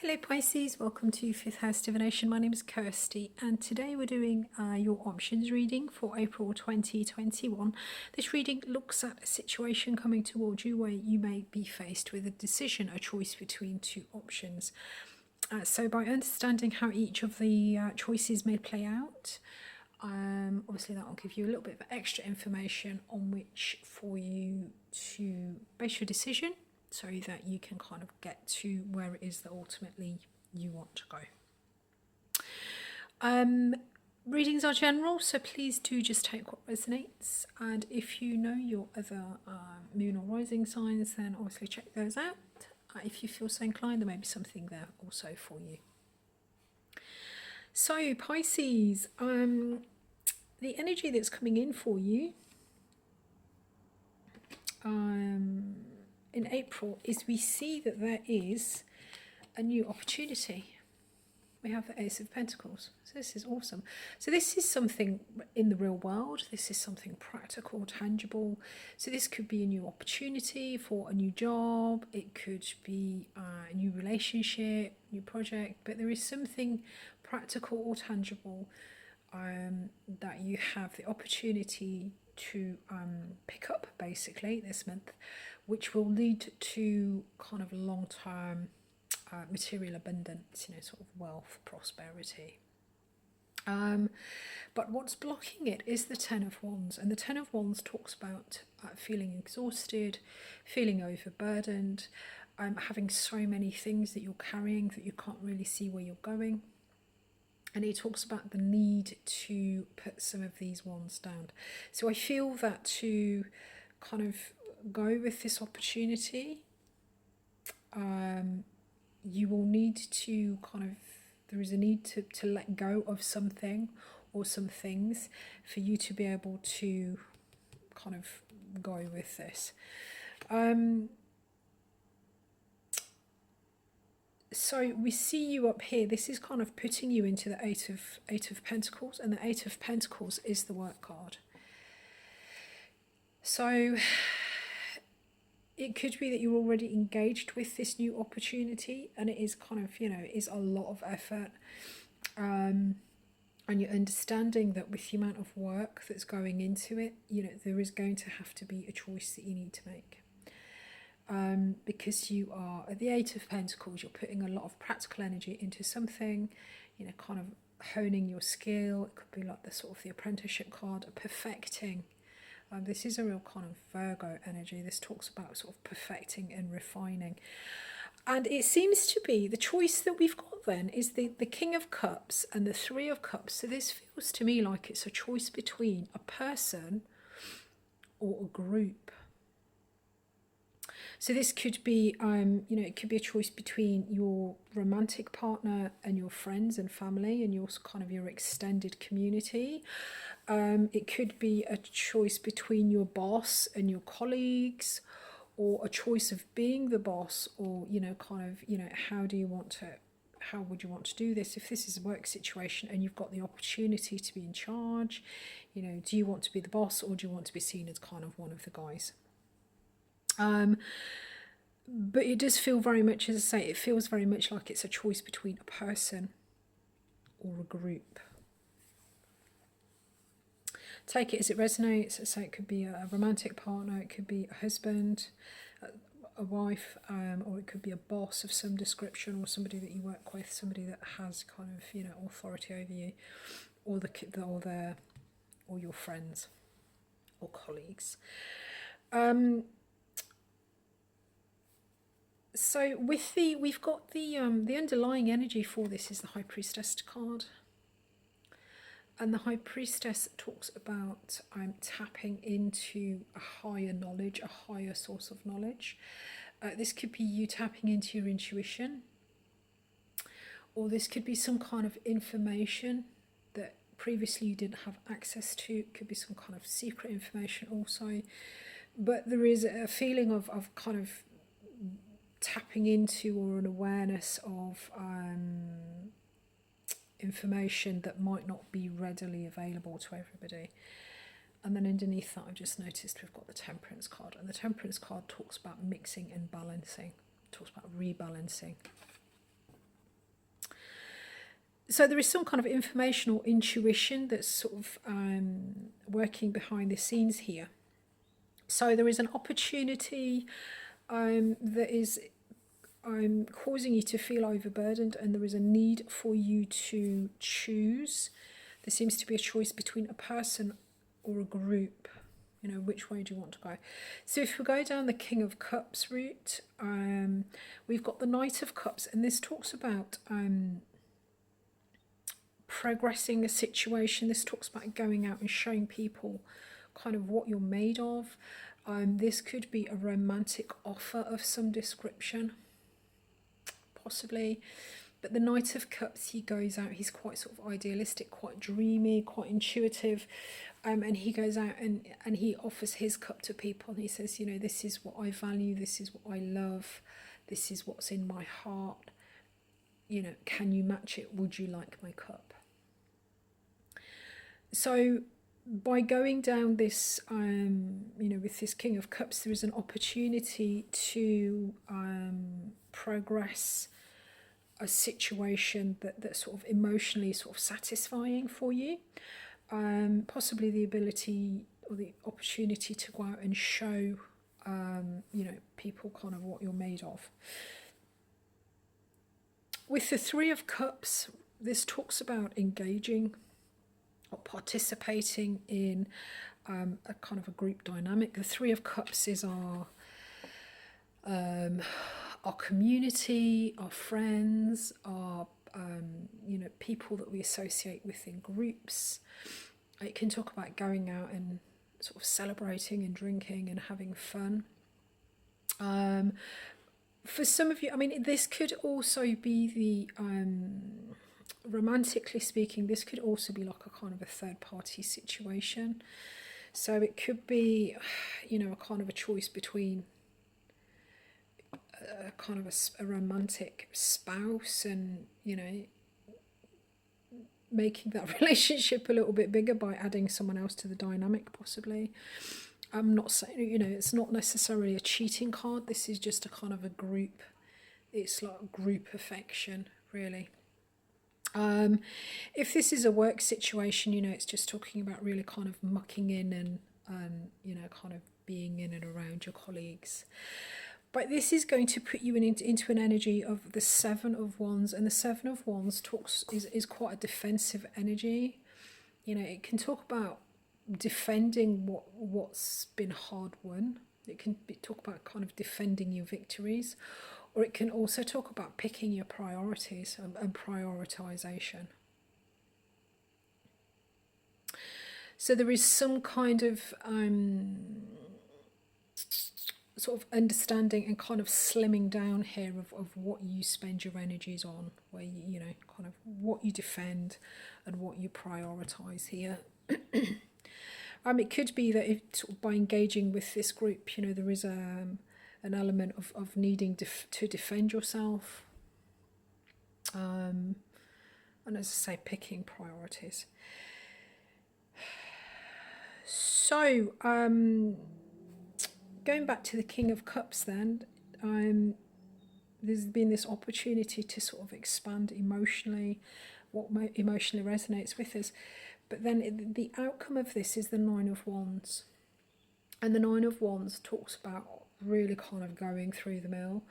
Hello Pisces, welcome to 5th House Divination. My name is Kirsty and today we're doing your options reading for April 2021. This reading looks at a situation coming towards you where you may be faced with a decision, a choice between two options. So by understanding how each of the choices may play out, obviously that will give you a little bit of extra information on which for you to base your decision, so that you can kind of get to where it is that ultimately you want to go. Readings are general, so please do just take what resonates, and if you know your other moon or rising signs, then obviously check those out. If you feel so inclined, there may be something there also for you. So Pisces, the energy that's coming in for you in April is we see that there is a new opportunity. We have the Ace of Pentacles. So this is awesome. So this is something in the real world. This is something practical, tangible. So this could be a new opportunity for a new job. It could be a new relationship, new project. But there is something practical or tangible that you have the opportunity to pick up basically this month, which will lead to kind of long-term material abundance, sort of wealth, prosperity. But what's blocking it is the Ten of Wands, and the Ten of Wands talks about feeling exhausted, feeling overburdened, having so many things that you're carrying that you can't really see where you're going. And he talks about the need to put some of these wands down. So I feel that to kind of go with this opportunity, you will need to there is a need to let go of something or some things for you to be able to kind of go with this. So we see you up here. This is kind of putting you into the Eight of Pentacles, and the Eight of Pentacles is the work card. So it could be that you're already engaged with this new opportunity, and it is kind of, it is a lot of effort. And you're understanding that with the amount of work that's going into it, there is going to have to be a choice that you need to make. Because you are at the Eight of Pentacles, you're putting a lot of practical energy into something, kind of honing your skill. It could be like the apprenticeship card, perfecting. This is a real kind of Virgo energy. This talks about sort of perfecting and refining. And it seems to be the choice that we've got then is the King of Cups and the Three of Cups. So this feels to me like it's a choice between a person or a group. So this could be, it could be a choice between your romantic partner and your friends and family and your extended community. It could be a choice between your boss and your colleagues, or a choice of being the boss, or how would you want to do this? If this is a work situation and you've got the opportunity to be in charge, do you want to be the boss, or do you want to be seen as kind of one of the guys? But it does feel very much, as I say, it feels very much like it's a choice between a person or a group. Take it as it resonates. So it could be a romantic partner, it could be a husband, a wife, or it could be a boss of some description, or somebody that you work with, somebody that has kind of authority over you, or your friends or colleagues. So we've got the underlying energy for this is the High Priestess card. And the High Priestess talks about tapping into a higher knowledge, a higher source of knowledge. This could be you tapping into your intuition, or this could be some kind of information that previously you didn't have access to. It could be some kind of secret information also. But there is a feeling of kind of tapping into, or an awareness of information that might not be readily available to everybody. And then underneath that, I've just noticed we've got the Temperance card, and the Temperance card talks about mixing and balancing, talks about rebalancing. So there is some kind of information or intuition that's sort of working behind the scenes here. So there is an opportunity that is causing you to feel overburdened, and there is a need for you to choose. There seems to be a choice between a person or a group. You know, which way do you want to go? So if we go down the King of Cups route, we've got the Knight of Cups, and this talks about progressing a situation. This talks about going out and showing people kind of what you're made of. This could be a romantic offer of some description, possibly. But the Knight of Cups, he goes out, he's quite sort of idealistic, quite dreamy, quite intuitive. And he goes out and he offers his cup to people. And he says, you know, this is what I value, this is what I love, this is what's in my heart. You know, can you match it? Would you like my cup? So by going down this, you know, with this King of Cups, there is an opportunity to progress a situation that's sort of emotionally sort of satisfying for you. Possibly the ability or the opportunity to go out and show, you know, people kind of what you're made of. With the Three of Cups, this talks about engaging or participating in a kind of a group dynamic. The Three of Cups is our community, our friends, our you know, people that we associate with in groups. It can talk about going out and sort of celebrating and drinking and having fun. For some of you, I mean, this could also be the romantically speaking, this could also be like a kind of a third party situation. So it could be, you know, a kind of a choice between a kind of a romantic spouse and, you know, making that relationship a little bit bigger by adding someone else to the dynamic, possibly. I'm not saying, you know, it's not necessarily a cheating card. This is just a kind of a group. It's like a group affection, really. If this is a work situation, you know, it's just talking about really kind of mucking in and you know, kind of being in and around your colleagues. But this is going to put you into an energy of the Seven of Wands, and the Seven of Wands is quite a defensive energy. You know, it can talk about defending what's been hard won. It can talk about kind of defending your victories, or it can also talk about picking your priorities and prioritization. So there is some kind of sort of understanding and kind of slimming down here of what you spend your energies on, where you know, kind of what you defend and what you prioritize here. It could be that if, sort of by engaging with this group, you know, there is an element of needing to defend yourself, and as I say, picking priorities. So going back to the King of Cups then, there's been this opportunity to sort of expand emotionally, what emotionally resonates with us. But then the outcome of this is the Nine of Wands. And the Nine of Wands talks about really kind of going through the mill.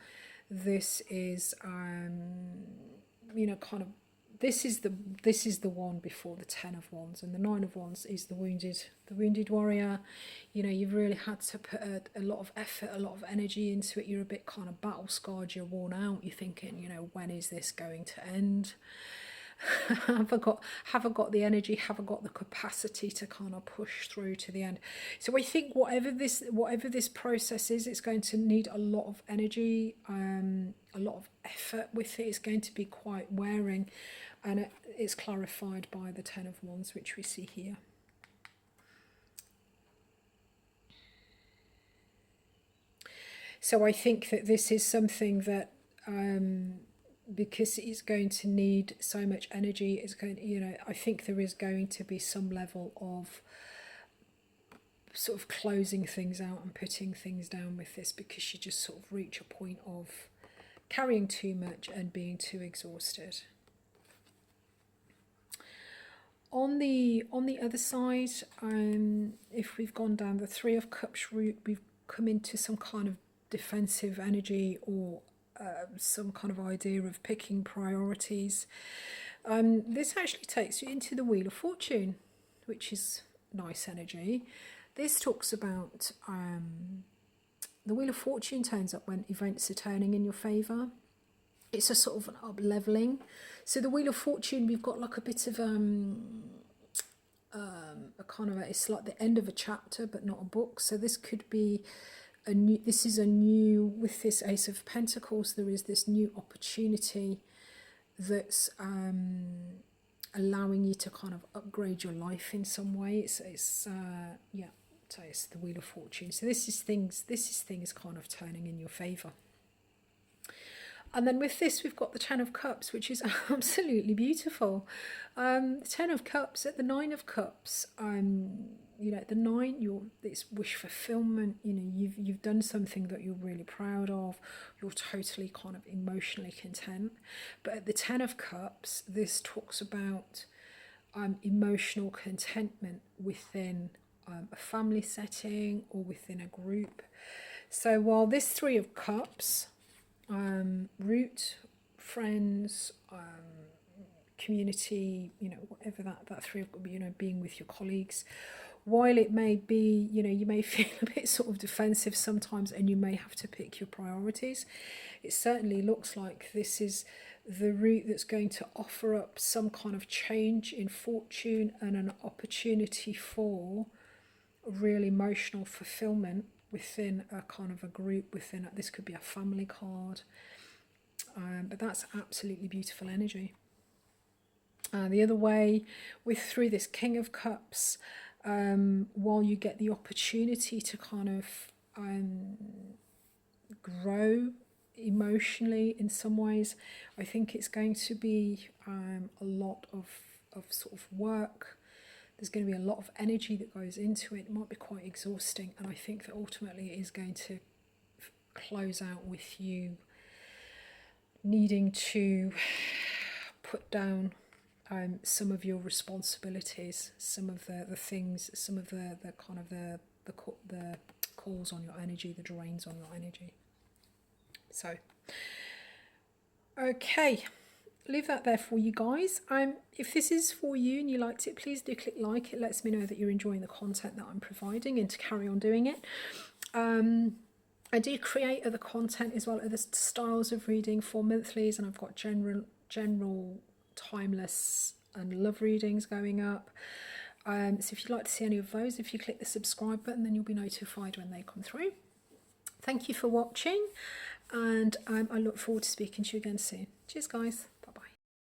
This is, you know, kind of, this is the one before the Ten of Wands, and the Nine of Wands is the wounded warrior. You know, you've really had to put a lot of effort, a lot of energy into it. You're a bit kind of battle scarred, you're worn out. You're thinking, you know, when is this going to end? have I got the energy, have I got the capacity to kind of push through to the end? So I think whatever this process is, it's going to need a lot of energy, a lot of effort with it. It's going to be quite wearing, and it's clarified by the Ten of Wands, which we see here. So I think that this is something that because it's going to need so much energy, it's going, you know, I think there is going to be some level of sort of closing things out and putting things down with this, because you just sort of reach a point of carrying too much and being too exhausted. On the other side, if we've gone down the Three of Cups route, we've come into some kind of defensive energy, or some kind of idea of picking priorities. This actually takes you into the Wheel of Fortune, which is nice energy. This talks about the Wheel of Fortune turns up when events are turning in your favour. It's a sort of an up leveling. So the Wheel of Fortune, we've got like a bit of a kind of it's like the end of a chapter, but not a book. So this could be a new. This is a new, with this Ace of Pentacles. There is this new opportunity that's allowing you to kind of upgrade your life in some way. It's yeah. So it's the Wheel of Fortune. So this is things kind of turning in your favour. And then with this, we've got the Ten of Cups, which is absolutely beautiful. The Ten of Cups at the Nine of Cups. You know, at the nine, it's wish fulfillment. You know, you've done something that you're really proud of. You're totally kind of emotionally content. But at the Ten of Cups, this talks about emotional contentment within a family setting or within a group. So while this Three of Cups, root, friends, community, you know, whatever that three of, you know, being with your colleagues, while it may be, you know, you may feel a bit sort of defensive sometimes, and you may have to pick your priorities, it certainly looks like this is the route that's going to offer up some kind of change in fortune and an opportunity for real emotional fulfillment within a kind of a group, within this could be a family card, but that's absolutely beautiful energy. The other way, through this King of Cups, while you get the opportunity to kind of grow emotionally in some ways, I think it's going to be a lot of sort of work. There's going to be a lot of energy that goes into it. It might be quite exhausting, and I think that ultimately it is going to close out with you needing to put down some of your responsibilities, some of the things, some of the kind of the calls on your energy, the drains on your energy. So, okay. Leave that there for you guys. If this is for you and you liked it, please do click like. It lets me know that you're enjoying the content that I'm providing, and to carry on doing it. I do create other content as well, other styles of reading for monthlies, and I've got general timeless and love readings going up. So if you'd like to see any of those, if you click the subscribe button, then you'll be notified when they come through. Thank you for watching, and I look forward to speaking to you again soon. Cheers guys. Bye bye.